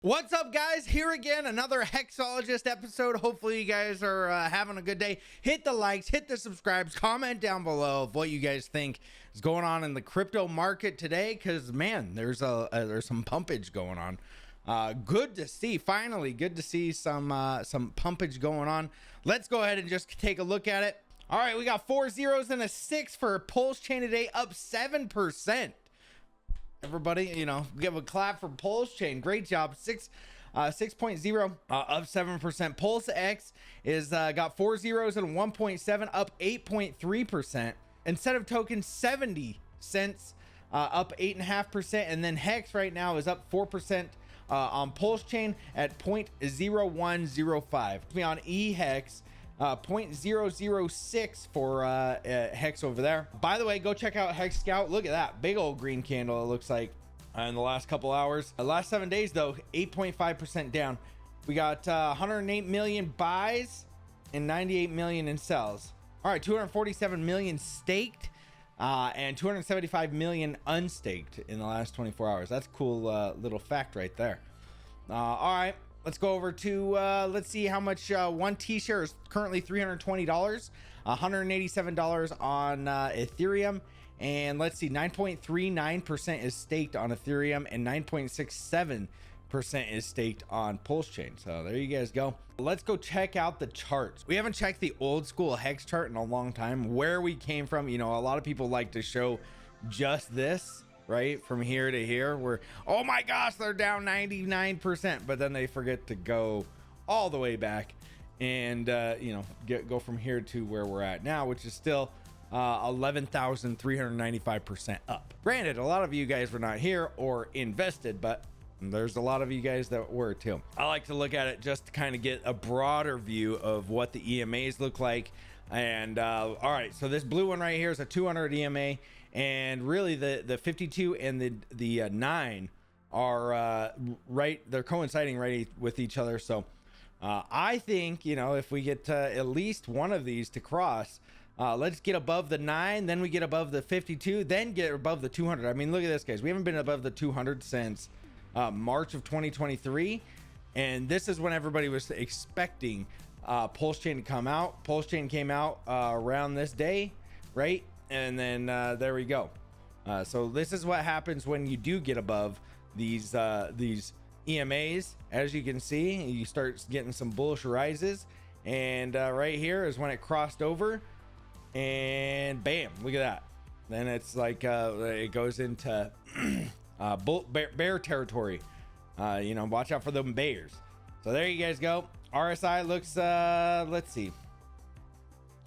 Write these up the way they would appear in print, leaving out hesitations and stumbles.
What's up, guys? Here again, another Hexologist episode. Hopefully you guys are having a good day. Hit the likes, hit the subscribes, comment down below of what you guys think is going on in the crypto market today, because man, there's some pumpage going on. Good to see, finally good to see some pumpage going on. Let's go ahead and just take a look at it. All right, we got 4 zeros and a 6 for Pulsechain today, up 7%. Everybody, you know, give a clap for Pulsechain. Great job. 6.0 up 7%. Pulsex is got 4 zeros and 1.7, up 8.3%. Instead of tokens, 70 cents, up 8.5%. And then Hex right now is up 4% on Pulsechain at 0.0105. On HEX, 0.006 for Hex over there. By the way, go check out Hex Scout. Look at that big old green candle, it looks like, in the last couple hours. The last 7 days though, 8.5% down. We got 108 million buys and 98 million in sells. All right, 247 million staked and 275 million unstaked in the last 24 hours. That's a cool little fact right there. All right, let's go over to let's see how much one T-share is currently $320, $187 on Ethereum, and let's see, 9.39% is staked on Ethereum and 9.67% is staked on Pulsechain. So there you guys go. Let's go check out the charts. We haven't checked the old school Hex chart in a long time, where we came from. You know, a lot of people like to show just this, right, from here to here, where, oh my gosh, they're down 99%, but then they forget to go all the way back and you know, go from here to where we're at now, which is still 11,395% up. Granted, a lot of you guys were not here or invested, but there's a lot of you guys that were too. I like to look at it just to kind of get a broader view of what the EMAs look like. And all right, so this blue one right here is a 200 EMA, and really the 52 and the 9 are right, they're coinciding right with each other. So I think, you know, if we get at least one of these to cross, let's get above the 9, then we get above the 52, then get above the 200. I mean, look at this, guys. We haven't been above the 200 since March of 2023, and this is when everybody was expecting Pulsechain to come out. Pulsechain came out around this day, right? And then there we go. So this is what happens when you do get above these EMAs. As you can see, you start getting some bullish rises, and right here is when it crossed over, and bam, look at that. Then it's like it goes into bear territory. You know, watch out for them bears. So there you guys go. RSI looks let's see,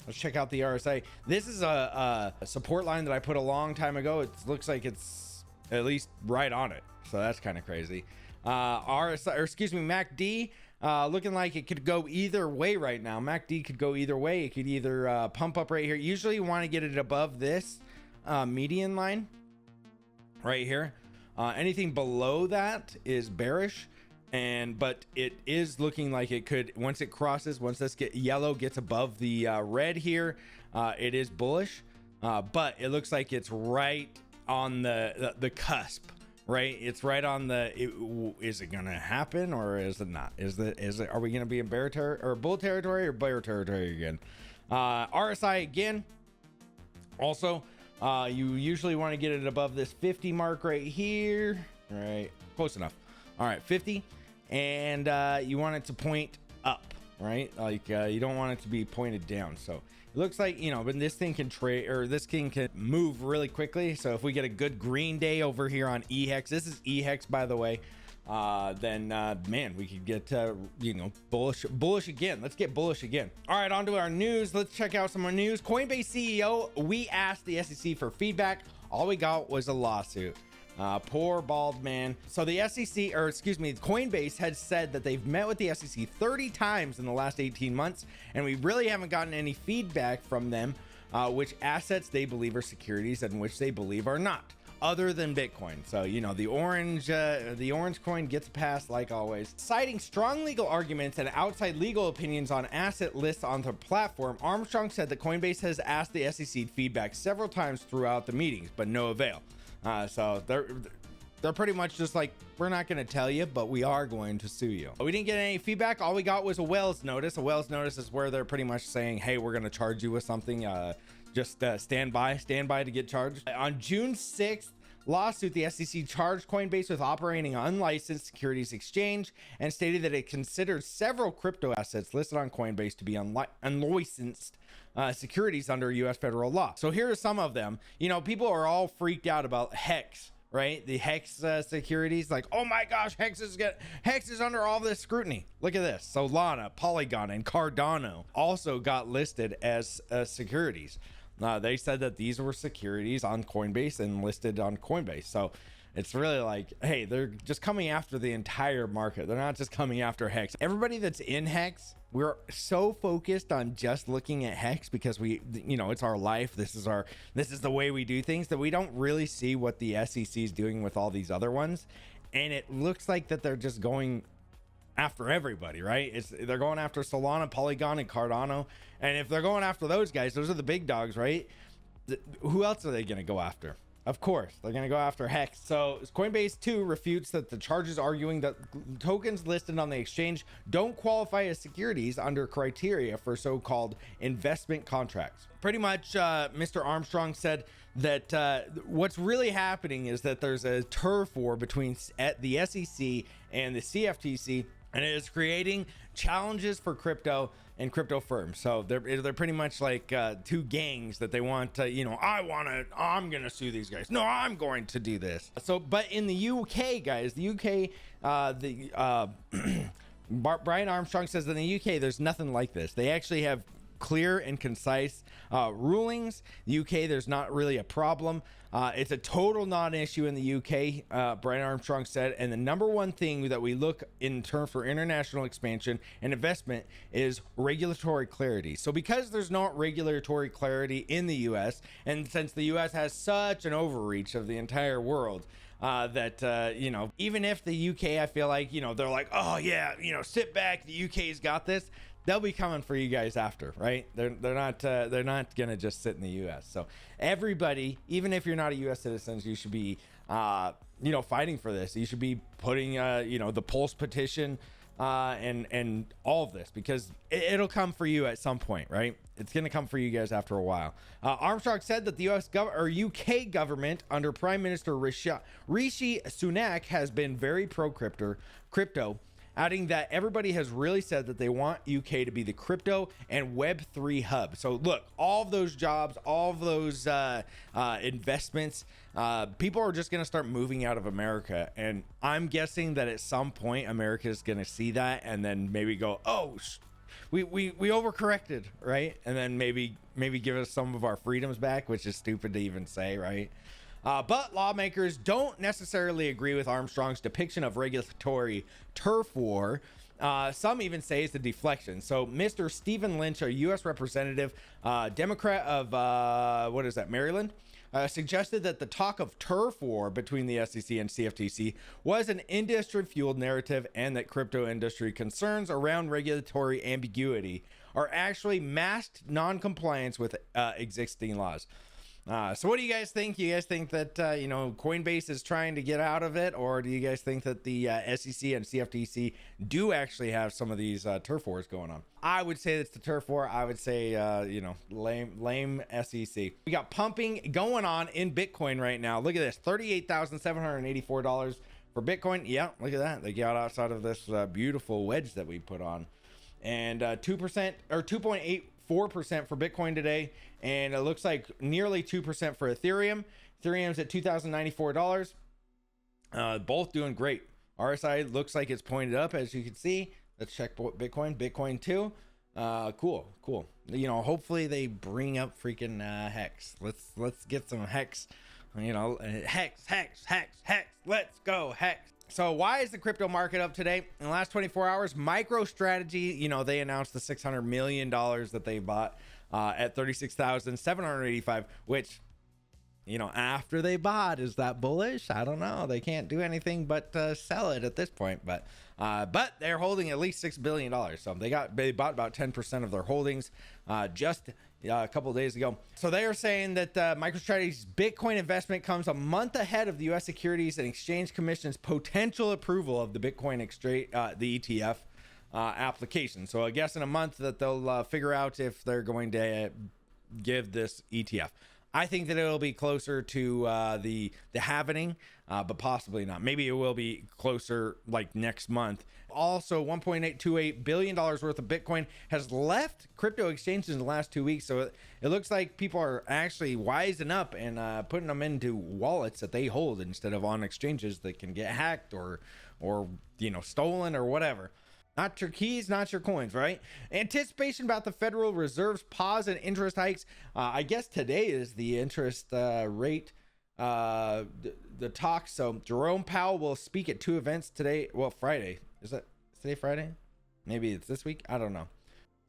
let's check out the RSI. This is a support line that I put a long time ago. It looks like it's at least right on it, so that's kind of crazy. RSI, or excuse me, MACD, looking like it could go either way right now. MACD could go either way. It could either pump up right here. Usually you want to get it above this median line right here. Anything below that is bearish, but it is looking like it could, once it crosses, once this yellow gets above the red here, it is bullish, but it looks like it's right on the cusp, right? It's right on the, is it gonna happen or is it not? Are we gonna be in bear territory or bull territory or bear territory again? RSI again, also, you usually want to get it above this 50 mark right here, right? Close enough. All right, 50, and you want it to point up, right? Like you don't want it to be pointed down. So it looks like, you know, but this thing can trade, or this thing can move really quickly. So if we get a good green day over here on HEX, this is HEX, by the way, then man, we could get you know, bullish again. Let's get bullish again. All right, on to our news. Let's check out some more news. Coinbase CEO, we asked the SEC for feedback. All we got was a lawsuit. Poor bald man. So the SEC, or excuse me, Coinbase had said that they've met with the SEC 30 times in the last 18 months, and we really haven't gotten any feedback from them, which assets they believe are securities and which they believe are not, other than Bitcoin. So, you know, the orange coin gets passed like always. Citing strong legal arguments and outside legal opinions on asset lists on the platform, Armstrong said that Coinbase has asked the SEC feedback several times throughout the meetings, but no avail. So they're pretty much just like, we're not going to tell you, but we are going to sue you. We didn't get any feedback. All we got was a Wells notice. A Wells notice is where they're pretty much saying, hey, we're going to charge you with something. Just stand by to get charged. On June 6th, lawsuit, the SEC charged Coinbase with operating an unlicensed securities exchange and stated that it considered several crypto assets listed on Coinbase to be unlicensed securities under U.S. federal law. So here are some of them. You know, people are all freaked out about HEX, right? The HEX securities, like, oh my gosh, HEX is under all this scrutiny. Look at this. Solana, Polygon, and Cardano also got listed as securities. They said that these were securities on Coinbase and listed on Coinbase. So it's really like, hey, they're just coming after the entire market. They're not just coming after HEX. Everybody that's in HEX, we're so focused on just looking at HEX because we, you know, it's our life. This is the way we do things, that we don't really see what the SEC is doing with all these other ones. And it looks like that they're just going after everybody, right? They're going after Solana, Polygon, and Cardano. And if they're going after those guys, those are the big dogs, right? Who else are they going to go after? Of course, they're going to go after HEX. So Coinbase too refutes that the charges, arguing that tokens listed on the exchange don't qualify as securities under criteria for so-called investment contracts. Pretty much, Mr. Armstrong said that what's really happening is that there's a turf war between the SEC and the CFTC, and it is creating challenges for crypto and crypto firms. So they're pretty much like two gangs that they want to, you know, I'm gonna sue these guys. No, I'm going to do this. So, but in the UK, guys, the UK, Brian Armstrong says that in the UK, there's nothing like this. They actually have clear and concise rulings. The UK, there's not really a problem. It's a total non-issue in the UK, Brian Armstrong said. And the number one thing that we look in terms for international expansion and investment is regulatory clarity. So because there's not regulatory clarity in the US, and since the US has such an overreach of the entire world, that you know, even if the UK, I feel like, you know, they're like, oh yeah, you know, sit back, the UK's got this. They'll be coming for you guys after, right? They're not gonna just sit in the U.S. So everybody, even if you're not a U.S. citizen, you should be, you know, fighting for this. You should be putting, you know, the Pulse petition, and all of this, because it'll come for you at some point, right? It's gonna come for you guys after a while. Armstrong said that the UK government under Prime Minister Rishi Sunak has been very pro crypto, adding that everybody has really said that they want UK to be the crypto and Web3 hub. So look, all of those jobs, all of those investments, people are just going to start moving out of America. And I'm guessing that at some point, America is going to see that and then maybe go, oh, we overcorrected, right? And then maybe give us some of our freedoms back, which is stupid to even say, right? But lawmakers don't necessarily agree with Armstrong's depiction of regulatory turf war. Some even say it's a deflection. So Mr. Stephen Lynch, a U.S. representative, Democrat of, Maryland, suggested that the talk of turf war between the SEC and CFTC was an industry-fueled narrative, and that crypto industry concerns around regulatory ambiguity are actually masked non-compliance with existing laws. So what do you guys think? You guys think that, you know, Coinbase is trying to get out of it? Or do you guys think that the SEC and CFTC do actually have some of these turf wars going on? I would say it's the turf war. I would say, you know, lame SEC. We got pumping going on in Bitcoin right now. Look at this, $38,784 for Bitcoin. Yeah, look at that. They got outside of this beautiful wedge that we put on. And 2% or 2.84% for Bitcoin today, and it looks like nearly 2% for Ethereum. Ethereum's at $2,094. Both doing great. RSI looks like it's pointed up, as you can see. Let's check Bitcoin too. Cool. You know, hopefully they bring up freaking Hex. Let's get some Hex. You know, Hex. Let's go Hex. So why is the crypto market up today? In the last 24 hours, MicroStrategy, you know, they announced the $600 million that they bought at 36,785, which, you know, after they bought, is that bullish? I don't know. They can't do anything but sell it at this point. But they're holding at least $6 billion. So they bought about 10% of their holdings just a couple of days ago. So they are saying that MicroStrategy's Bitcoin investment comes a month ahead of the U.S. Securities and Exchange Commission's potential approval of the Bitcoin the ETF application. So I guess in a month that they'll figure out if they're going to give this ETF. I think that it'll be closer to the halvening, but possibly not. Maybe it will be closer like next month. Also, $1.828 billion worth of Bitcoin has left crypto exchanges in the last 2 weeks. So it looks like people are actually wising up and putting them into wallets that they hold instead of on exchanges that can get hacked or stolen or whatever. Not your keys, not your coins, right? Anticipation about the Federal Reserve's pause in interest hikes. I guess today is the interest rate, the talk. So Jerome Powell will speak at 2 events today. Well, Friday. Is today Friday? Maybe it's this week. I don't know.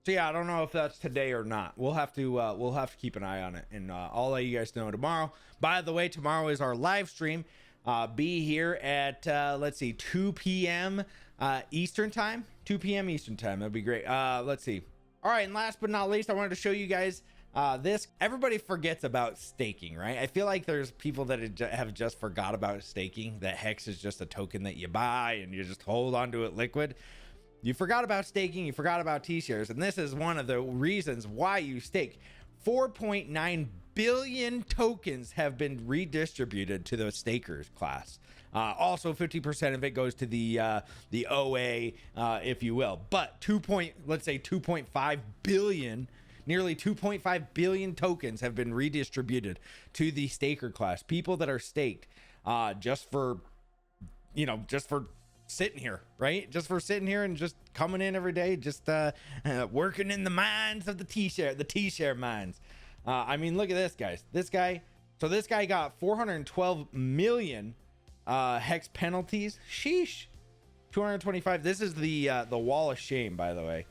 So yeah, I don't know if that's today or not. We'll have to keep an eye on it, and I'll let you guys know tomorrow. By the way, tomorrow is our live stream. Be here at 2 p.m. Eastern time. 2 p.m. Eastern time. That'd be great. Let's see. All right, and last but not least, I wanted to show you guys this. Everybody forgets about staking, right? I feel like there's people that have just forgot about staking, that Hex is just a token that you buy and you just hold onto it liquid. You forgot about staking, you forgot about T-shares, and this is one of the reasons why you stake. 4.9 billion tokens have been redistributed to the stakers class. Also, 50% of it goes to the OA, if you will. But 2.5 billion, nearly 2.5 billion tokens have been redistributed to the staker class. People that are staked, just for sitting here, right? Just for sitting here and just coming in every day, just working in the mines of the T-share mines. I mean, look at this, guys. This guy got 412 million Hex penalties. Sheesh. 225. This is the wall of shame, by the way.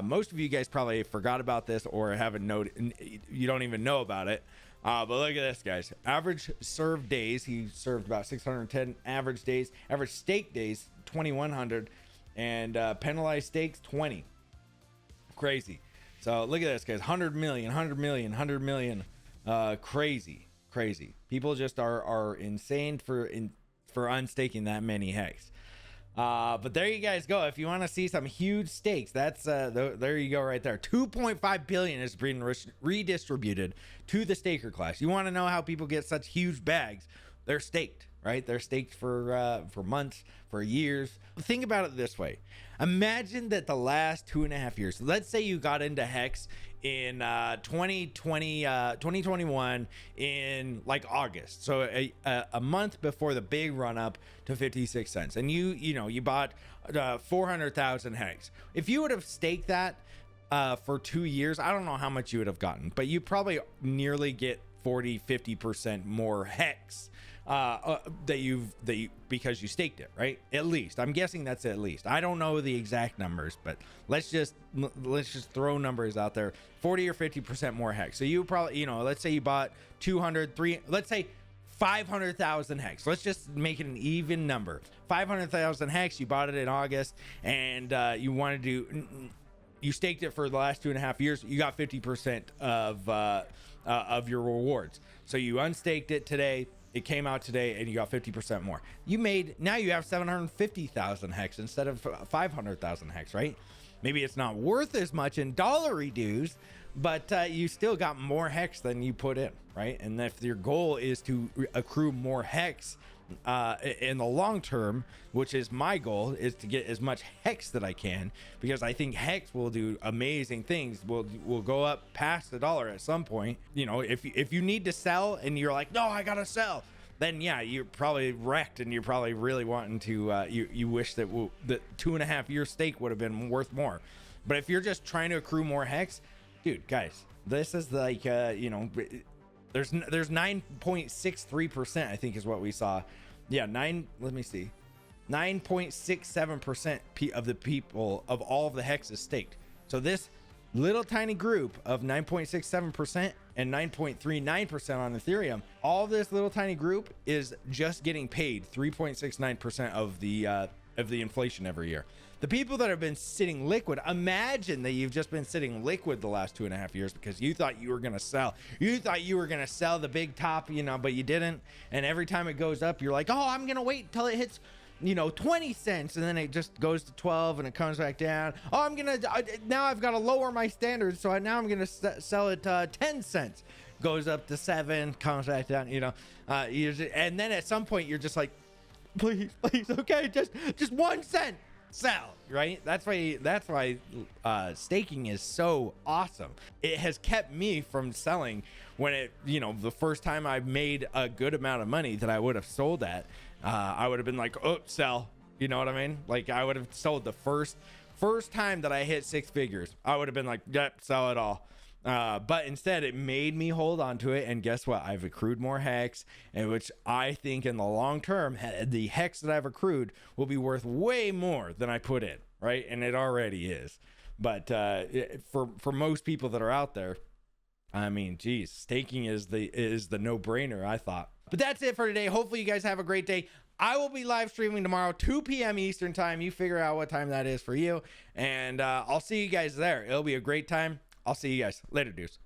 Most of you guys probably forgot about this or haven't noted. You don't even know about it. But look at this, guys. Average served days. He served about 610 average days. Average stake days, 2,100. And penalized stakes, 20. Crazy. So look at this, guys. 100 million. Crazy. People just are insane for unstaking that many Hex. But there you guys go. If you want to see some huge stakes, that's there you go right there. 2.5 billion is being redistributed to the staker class. You want to know how people get such huge bags? They're staked, right? They're staked for months, for years. Think about it this way. Imagine that the last 2.5 years, let's say you got into Hex in 2021 in like August, so a month before the big run up to 56 cents, and you bought 400,000 Hex. If you would have staked that for 2 years, I don't know how much you would have gotten, but you probably nearly get 40-50% more Hex because you staked it, right? At least I'm guessing that's at least. I don't know the exact numbers, but let's just throw numbers out there. 40 or 50% more Hex. So you probably, let's say you bought 200, let's say 500,000 Hex. Let's just make it an even number. 500,000 Hex. You bought it in August, and you staked it for the last 2.5 years. You got 50% of your rewards. So you unstaked it today. It came out today, and you got 50% more. Now you have 750,000 Hex instead of 500,000 Hex, right? Maybe it's not worth as much in dollary dues, but you still got more Hex than you put in, right? And if your goal is to accrue more Hex in the long term, which is my goal, is to get as much Hex that I can, because I think Hex will do amazing things. Will go up past $1 at some point. If you need to sell and you're like, no, I gotta sell, then yeah, you're probably wrecked, and you're probably really wanting to you wish that the 2.5 year stake would have been worth more. But if you're just trying to accrue more Hex, dude, guys, this is like there's 9.63%, I think is what we saw. Yeah, let me see. 9.67% of the people of all of the Hex is staked. So this little tiny group of 9.67% and 9.39% on Ethereum, all this little tiny group is just getting paid 3.69% of the of the inflation every year. The people that have been sitting liquid, imagine that you've just been sitting liquid the last 2.5 years because you thought you were going to sell. You thought you were going to sell the big top, you know, but you didn't. And every time it goes up, you're like, oh, I'm going to wait until it hits, you know, 20 cents. And then it just goes to 12 and it comes back down. Oh, now I've got to lower my standards. So now I'm going to sell it 10 cents. Goes up to 7, comes back down, you know. And then at some point you're just like, please, okay, just 1 cent. Sell, right? That's why staking is so awesome. It has kept me from selling when it, you know, the first time I made a good amount of money that I would have sold at, I would have been like, oh, sell, you know what I mean? Like I would have sold the first time that I hit 6 figures. I would have been like, yep, sell it all. But instead it made me hold on to it, and guess what? I've accrued more hex, and which I think in the long term, the hex that I've accrued will be worth way more than I put in, right? And it already is. But for most people that are out there, I mean, geez, staking is the no-brainer, I thought. But that's it for today. Hopefully you guys have a great day. I will be live streaming tomorrow, 2 p.m. Eastern time. You figure out what time that is for you, and I'll see you guys there. It'll be a great time. I'll see you guys later, dudes.